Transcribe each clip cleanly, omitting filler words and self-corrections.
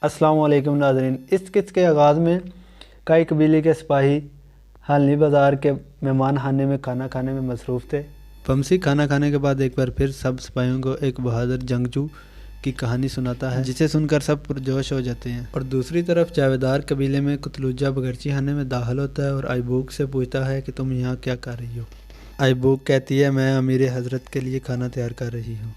अस्सलाम वालेकुम नाज़रीन। इस किस्त के आगाज़ में कई कबीले के सिपाही हलनी बाज़ार के मेहमान खाने में खाना खाने में मसरूफ़ थे। बमसी खाना खाने के बाद एक बार फिर सब सिपाहियों को एक बहादुर जंगजू की कहानी सुनाता है, जिसे सुनकर सब पुरजोश हो जाते हैं। और दूसरी तरफ जावेदार कबीले में कुतलुजा बगरची खाने में दाखिल होता है और आइबूक से पूछता है कि तुम यहाँ क्या कर रही हो। आइबूक कहती है, मैं अमीर हज़रत के लिए खाना तैयार कर रही हूँ।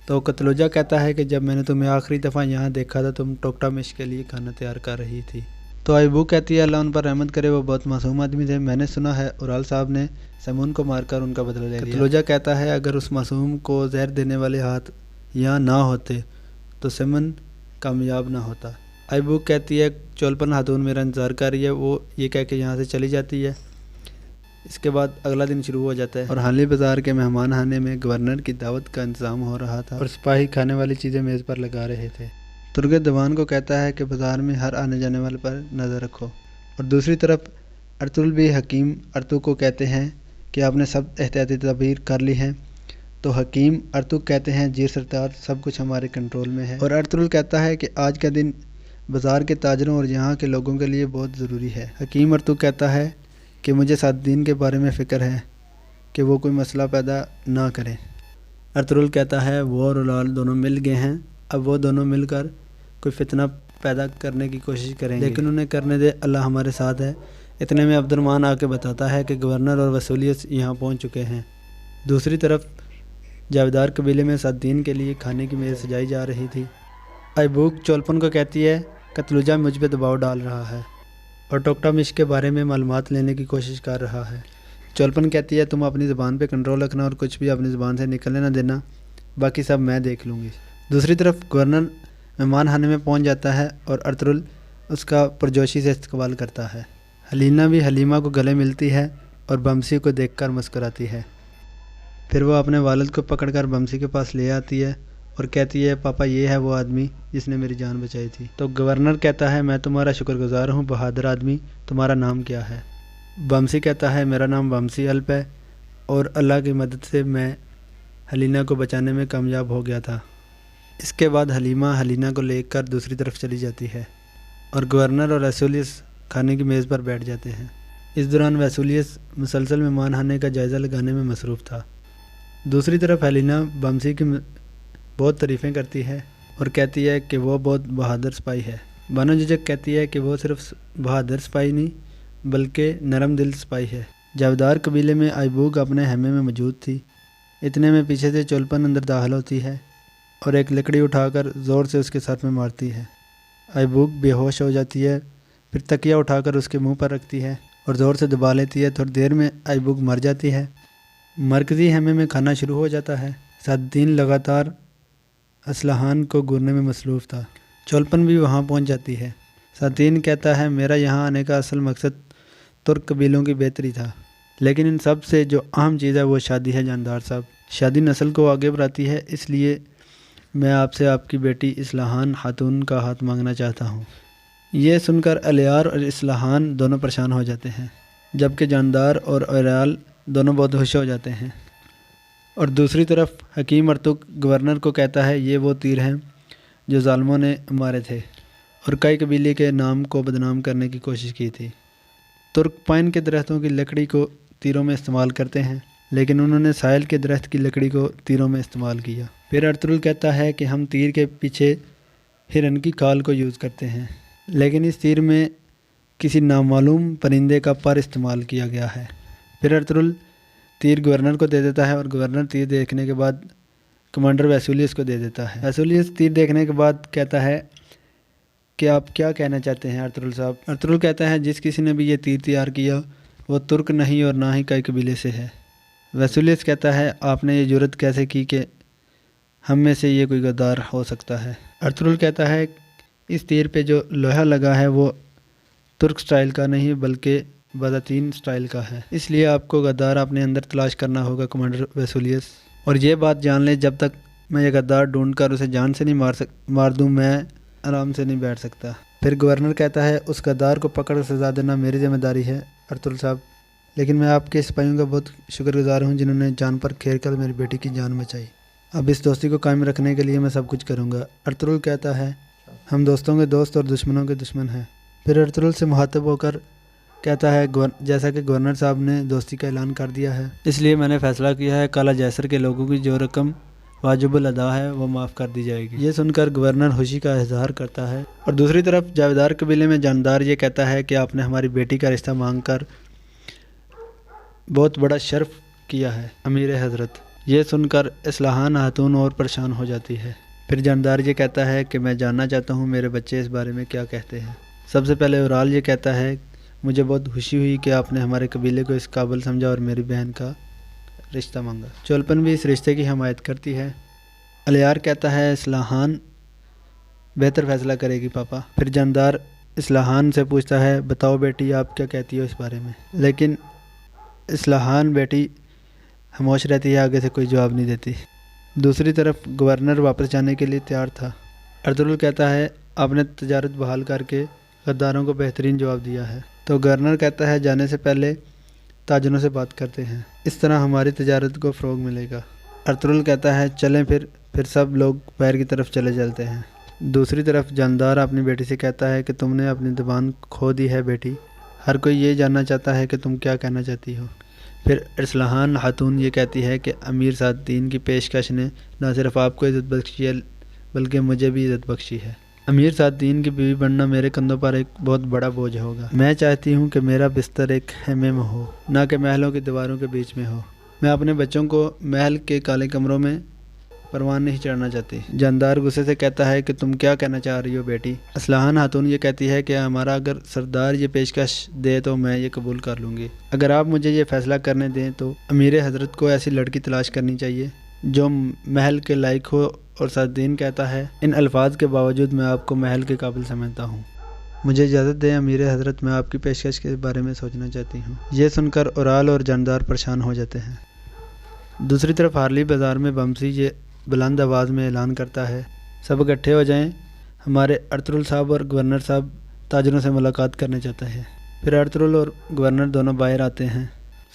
तो कुतलुजा कहता है कि जब मैंने तुम्हें आखिरी दफ़ा यहाँ देखा था तुम टोकटामिश के लिए खाना तैयार कर रही थी। तो आइबूक कहती है, अल्लाह उन पर रहमत करे, वो बहुत मासूम आदमी थे। मैंने सुना है उराल साहब ने समून को मारकर उनका बदला ले लिया। कुतलुजा कहता है, अगर उस मासूम को जहर देने वाले हाथ यहाँ ना होते तो समन कामयाब ना होता। आइबूक कहती है, चोलपन खातून मेरा इंतज़ार कर रही है। वो ये कह के यहाँ से चली जाती है। इसके बाद अगला दिन शुरू हो जाता है और हाली बाज़ार के मेहमान खाने में गवर्नर की दावत का इंतज़ाम हो रहा था और सिपाही खाने वाली चीज़ें मेज़ पर लगा रहे थे। तुर्गे दीवान को कहता है कि बाज़ार में हर आने जाने वाले पर नज़र रखो। और दूसरी तरफ अर्तुल भी हकीम अर्तु को कहते हैं कि आपने सब एहतियाती तदबीर कर ली हैं। तो हकीम अर्तु कहते हैं, जीर सरदार, सब कुछ हमारे कंट्रोल में है। और अर्तुल कहता है कि आज का दिन बाज़ार के ताजरों और यहाँ के लोगों के लिए बहुत ज़रूरी है। हकीम अर्तु कहता है कि मुझे सादीन के बारे में फ़िक्र है कि वो कोई मसला पैदा ना करें। अर्तुल कहता है, वो और उलाल दोनों मिल गए हैं, अब वो दोनों मिलकर कोई फितना पैदा करने की कोशिश करेंगे, लेकिन उन्हें करने दे, अल्लाह हमारे साथ है। इतने में अब्दुर्रहमान आके बताता है कि गवर्नर और वसूलियत यहाँ पहुँच चुके हैं। दूसरी तरफ जावेदार कबीले में सादीन के लिए खाने की मेज़ सजाई जा रही थी। आइबूक चोलपन को कहती है, कुतलुजा मुझ पर दबाव डाल रहा है और टोकटामिश के बारे में मालूमात लेने की कोशिश कर रहा है। चोलपन कहती है, तुम अपनी ज़बान पे कंट्रोल रखना और कुछ भी अपनी ज़बान से निकलने ना देना, बाकी सब मैं देख लूँगी। दूसरी तरफ गवर्नर मेहमान खाने में पहुंच जाता है और अर्तुल उसका पुरजोशी से इस्तकबाल करता है। हलीना भी हलीमा को गले मिलती है और बमसी को देखकर मुस्कुराती है। फिर वो अपने वालिद को पकड़कर बमसी के पास ले आती है और कहती है, पापा ये है वो आदमी जिसने मेरी जान बचाई थी। तो गवर्नर कहता है, मैं तुम्हारा शुक्रगुजार हूँ बहादुर आदमी, तुम्हारा नाम क्या है। बमसी कहता है, मेरा नाम बमसी अल्प है और अल्लाह की मदद से मैं हलीना को बचाने में कामयाब हो गया था। इसके बाद हलीमा हलीना को लेकर दूसरी तरफ चली जाती है और गवर्नर और वसूलियत खाने की मेज़ पर बैठ जाते हैं। इस दौरान वसूलियत मुसलसल मेहमान खाने का जायज़ा लगाने में मसरूफ़ था। दूसरी तरफ हलीना बमसी की बहुत तारीफ़ें करती है और कहती है कि वो बहुत बहादुर सिपाही है। बानो झिझक कहती है कि वो सिर्फ बहादुर सिपाही नहीं बल्कि नरम दिल सिपाही है। जावेदार कबीले में आइबूक अपने हेमे में मौजूद थी। इतने में पीछे से चोलपन अंदर दाखिल होती है और एक लकड़ी उठाकर ज़ोर से उसके सर में मारती है। आइबूक बेहोश हो जाती है, फिर तकिया उठाकर उसके मुंह पर रखती है और ज़ोर से दबा लेती है। थोड़ी देर में आइबूक मर जाती है। मरकज़ी हेमे में खाना शुरू हो जाता है। सादीन लगातार असलहान को घूरने में मसरूफ़ था। चोलपन भी वहाँ पहुँच जाती है। सादीन कहता है, मेरा यहाँ आने का असल मकसद तुर्क कबीलों की बेहतरी था, लेकिन इन सब से जो अहम चीज़ है वो शादी है जानदार साहब। शादी नस्ल को आगे बढ़ाती है, इसलिए मैं आपसे आपकी बेटी इस्लाहान खातून का हाथ मांगना चाहता हूँ। ये सुनकर अलियार और इस्लाहान दोनों परेशान हो जाते हैं, जबकि जानदार और अलियार दोनों बहुत खुश हो जाते हैं। और दूसरी तरफ हकीम अर्तुक गवर्नर को कहता है, ये वो तीर हैं जो ज़ालिमों ने मारे थे और कई कबीले के नाम को बदनाम करने की कोशिश की थी। तुर्क पाइन के दरख्तों की लकड़ी को तीरों में इस्तेमाल करते हैं, लेकिन उन्होंने साहिल के दरख्त की लकड़ी को तीरों में इस्तेमाल किया। फिर अर्तुल कहता है कि हम तीर के पीछे हिरन की खाल को यूज़ करते हैं, लेकिन इस तीर में किसी नामालूम परिंदे का पर इस्तेमाल किया गया है। फिर अर्तुल तीर गवर्नर को दे देता है और गवर्नर तीर देखने के बाद कमांडर वसूलियत को दे देता है। वसूलियत तीर देखने के बाद कहता है कि आप क्या कहना चाहते हैं अर्तुल साहब। अर्तुल कहता है, जिस किसी ने भी ये तीर तैयार किया वो तुर्क नहीं और ना ही कई कबीले से है। वसूलियत कहता है, आपने ये जुर्रत कैसे की कि हम में से ये कोई गद्दार हो सकता है। अर्तुल कहता है, इस तीर पे जो लोहा लगा है वो तुर्क स्टाइल का नहीं बल्कि बाज़ातीन स्टाइल का है, इसलिए आपको गद्दार अपने अंदर तलाश करना होगा कमांडर वसूलियत। और ये बात जान ले, जब तक मैं ये गद्दार ढूंढ कर उसे जान से नहीं मार दूँ मैं आराम से नहीं बैठ सकता। फिर गवर्नर कहता है, उस गद्दार को पकड़ कर सज़ा देना मेरी जिम्मेदारी है अर्तुल साहब, लेकिन मैं आपके सिपाहियों का बहुत शुक्रगुजार हूँ जिन्होंने जान पर खेल कर मेरी बेटी की जान बचाई। अब इस दोस्ती को कायम रखने के लिए मैं सब कुछ करूँगा। अर्तुल कहता है, ہم دوستوں کے دوست اور دشمنوں کے دشمن ہیں۔ پھر ارطغرل سے مخاطب ہو کر کہتا ہے جیسا کہ گورنر صاحب نے دوستی کا اعلان کر دیا ہے، اس لیے میں نے فیصلہ کیا ہے کالا جیسر کے لوگوں کی جو رقم واجب الادا ہے وہ معاف کر دی جائے گی۔ یہ سن کر گورنر خوشی کا اظہار کرتا ہے، اور دوسری طرف جاویدار قبیلے میں جاندار یہ کہتا ہے کہ آپ نے ہماری بیٹی کا رشتہ مانگ کر بہت بڑا شرف کیا ہے امیر حضرت۔ یہ سن کر اصلاحان خاتون اور پریشان ہو جاتی ہے۔ پھر جاندار یہ کہتا ہے کہ میں جاننا چاہتا ہوں میرے بچے اس بارے میں کیا کہتے ہیں۔ سب سے پہلے اورال یہ کہتا ہے مجھے بہت خوشی ہوئی کہ آپ نے ہمارے قبیلے کو اس قابل سمجھا اور میری بہن کا رشتہ مانگا۔ چولپن بھی اس رشتے کی حمایت کرتی ہے۔ الیار کہتا ہے اصلاحان بہتر فیصلہ کرے گی پاپا۔ پھر جاندار اصلاحان سے پوچھتا ہے بتاؤ بیٹی آپ کیا کہتی ہو اس بارے میں، لیکن اصلاحان بیٹی خاموش رہتی ہے، آگے سے کوئی جواب نہیں دیتی۔ دوسری طرف گورنر واپس جانے کے لیے تیار تھا۔ ارطغرل کہتا ہے آپ نے تجارت بحال کر کے غداروں کو بہترین جواب دیا ہے، تو گورنر کہتا ہے جانے سے پہلے تاجروں سے بات کرتے ہیں، اس طرح ہماری تجارت کو فروغ ملے گا۔ ارطغرل کہتا ہے چلیں پھر سب لوگ پیر کی طرف چلے چلتے ہیں۔ دوسری طرف جاندار اپنی بیٹی سے کہتا ہے کہ تم نے اپنی زبان کھو دی ہے بیٹی، ہر کوئی یہ جاننا چاہتا ہے کہ تم کیا کہنا چاہتی ہو۔ پھر اصلاحان خاتون یہ کہتی ہے کہ امیر سعد الدین کی پیشکش نے نہ صرف آپ کو عزت بخشی ہے بلکہ مجھے بھی عزت بخشی ہے۔ امیر سعد الدین کی بیوی بننا میرے کندھوں پر ایک بہت بڑا بوجھ ہوگا۔ میں چاہتی ہوں کہ میرا بستر ایک خیمے میں ہو، نہ کہ محلوں کی دیواروں کے بیچ میں ہو۔ میں اپنے بچوں کو محل کے کالے کمروں میں پروان نہیں چڑھنا چاہتی۔ جاندار غصے سے کہتا ہے کہ تم کیا کہنا چاہ رہی ہو بیٹی؟ اصلاحان خاتون یہ کہتی ہے کہ ہمارا اگر سردار یہ پیشکش دے تو میں یہ قبول کر لوں گی۔ اگر آپ مجھے یہ فیصلہ کرنے دیں تو امیر حضرت کو ایسی لڑکی تلاش کرنی چاہیے جو محل کے لائق ہو، اور سعد الدین کہتا ہے ان الفاظ کے باوجود میں آپ کو محل کے قابل سمجھتا ہوں۔ مجھے اجازت دیں امیر حضرت، میں آپ کی پیشکش کے بارے میں سوچنا چاہتی ہوں۔ یہ سن کر اورال اور جاندار پریشان ہو جاتے ہیں۔ دوسری طرف ہارلی بازار میں بمسی یہ بلند آواز میں اعلان کرتا ہے سب اکٹھے ہو جائیں، ہمارے ارطغرل صاحب اور گورنر صاحب تاجروں سے ملاقات کرنے چاہتے ہیں۔ پھر ارطغرل اور گورنر دونوں باہر آتے ہیں،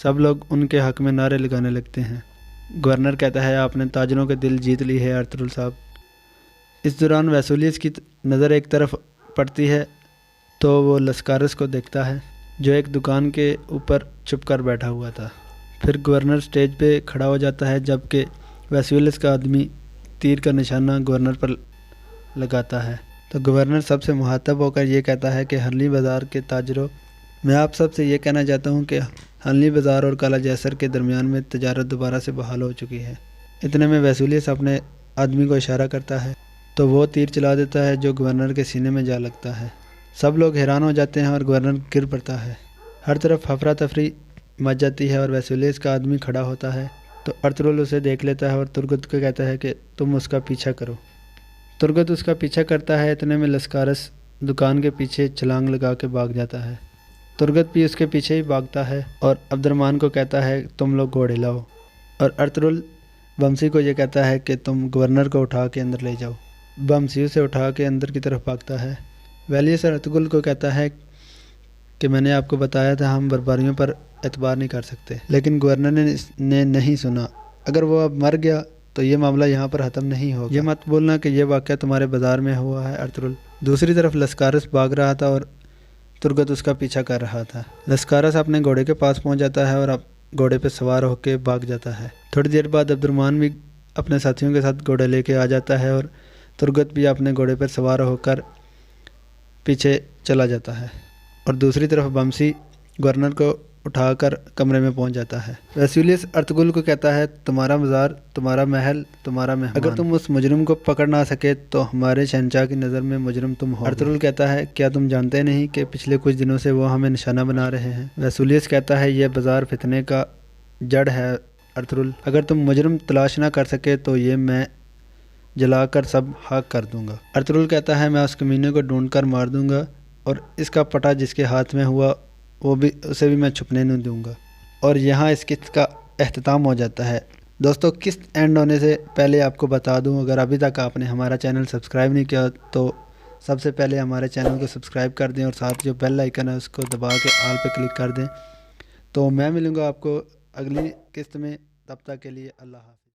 سب لوگ ان کے حق میں نعرے لگانے لگتے ہیں۔ گورنر کہتا ہے آپ نے تاجروں کے دل جیت لی ہے ارطغرل صاحب۔ اس دوران ویسولیس کی نظر ایک طرف پڑتی ہے تو وہ لسکارس کو دیکھتا ہے جو ایک دکان کے اوپر چھپ کر بیٹھا ہوا تھا۔ پھر گورنر سٹیج پہ کھڑا ہو جاتا ہے جبکہ ویسولیس کا آدمی تیر کا نشانہ گورنر پر لگاتا ہے، تو گورنر سب سے مخاطب ہو کر یہ کہتا ہے کہ ہارلی بازار کے تاجروں، میں آپ سب سے یہ کہنا چاہتا ہوں کہ ہارلی بازار اور کالا جیسر کے درمیان میں تجارت دوبارہ سے بحال ہو چکی ہے۔ اتنے میں ویسولیس اپنے آدمی کو اشارہ کرتا ہے تو وہ تیر چلا دیتا ہے جو گورنر کے سینے میں جا لگتا ہے۔ سب لوگ حیران ہو جاتے ہیں اور گورنر گر پڑتا ہے۔ ہر طرف افراتفری مچ جاتی ہے اور ویسولیس کا آدمی کھڑا ہوتا ہے تو ارطغرل اسے دیکھ لیتا ہے اور ترگت کو کہتا ہے کہ تم اس کا پیچھا کرو۔ ترگت اس کا پیچھا کرتا ہے، اتنے میں لسکارس دکان کے پیچھے چھلانگ لگا کے بھاگ جاتا ہے۔ ترگت بھی اس کے پیچھے ہی بھاگتا ہے اور عبد الرحمن کو کہتا ہے تم لوگ گھوڑے لاؤ، اور ارطغرل بمسی کو یہ کہتا ہے کہ تم گورنر کو اٹھا کے اندر لے جاؤ۔ بمسی اسے اٹھا کے اندر کی طرف بھاگتا ہے۔ ویلیس ارطغرل کو کہتا ہے کہ میں نے آپ کو بتایا تھا ہم بربریوں پر اعتبار نہیں کر سکتے، لیکن گورنر نے نہیں سنا۔ اگر وہ اب مر گیا تو یہ معاملہ یہاں پر ختم نہیں ہوگا۔ یہ مت بولنا کہ یہ واقعہ تمہارے بازار میں ہوا ہے ارطغرل۔ دوسری طرف لسکارس بھاگ رہا تھا اور ترگت اس کا پیچھا کر رہا تھا۔ لسکارس اپنے گھوڑے کے پاس پہنچ جاتا ہے اور اب گھوڑے پہ سوار ہو کے بھاگ جاتا ہے۔ تھوڑی دیر بعد عبد الرحمن بھی اپنے ساتھیوں کے ساتھ گھوڑے لے کے آ جاتا ہے اور ترگت بھی اپنے گھوڑے پر سوار ہو کر پیچھے چلا جاتا ہے، اور دوسری طرف بمسی گورنر کو اٹھا کر کمرے میں پہنچ جاتا ہے۔ ویسولیس ارطغرل کو کہتا ہے تمہارا مزار، تمہارا محل، تمہارا مہمان، اگر تم اس مجرم کو پکڑ نہ سکے تو ہمارے شہنشاہ کی نظر میں مجرم تم ہو۔ ارطغرل کہتا ہے کیا تم جانتے نہیں کہ پچھلے کچھ دنوں سے وہ ہمیں نشانہ بنا رہے ہیں؟ ویسولیس کہتا ہے یہ بازار فتنے کا جڑ ہے ارطغرل، اگر تم مجرم تلاش نہ کر سکے تو یہ میں جلا کر سب خاک کر دوں گا۔ ارطغرل کہتا ہے میں اس کمینے کو ڈھونڈ کر مار دوں گا، اور اس کا پٹا جس کے ہاتھ میں ہوا اسے بھی میں چھپنے نہیں دوں گا۔ اور یہاں اس قسط کا اختتام ہو جاتا ہے۔ دوستو قسط اینڈ ہونے سے پہلے آپ کو بتا دوں، اگر ابھی تک آپ نے ہمارا چینل سبسکرائب نہیں کیا تو سب سے پہلے ہمارے چینل کو سبسکرائب کر دیں اور ساتھ جو بیل آئیکن ہے اس کو دبا کے آل پہ کلک کر دیں۔ تو میں ملوں گا آپ کو اگلی قسط میں، تب تک کے لیے اللہ حافظ۔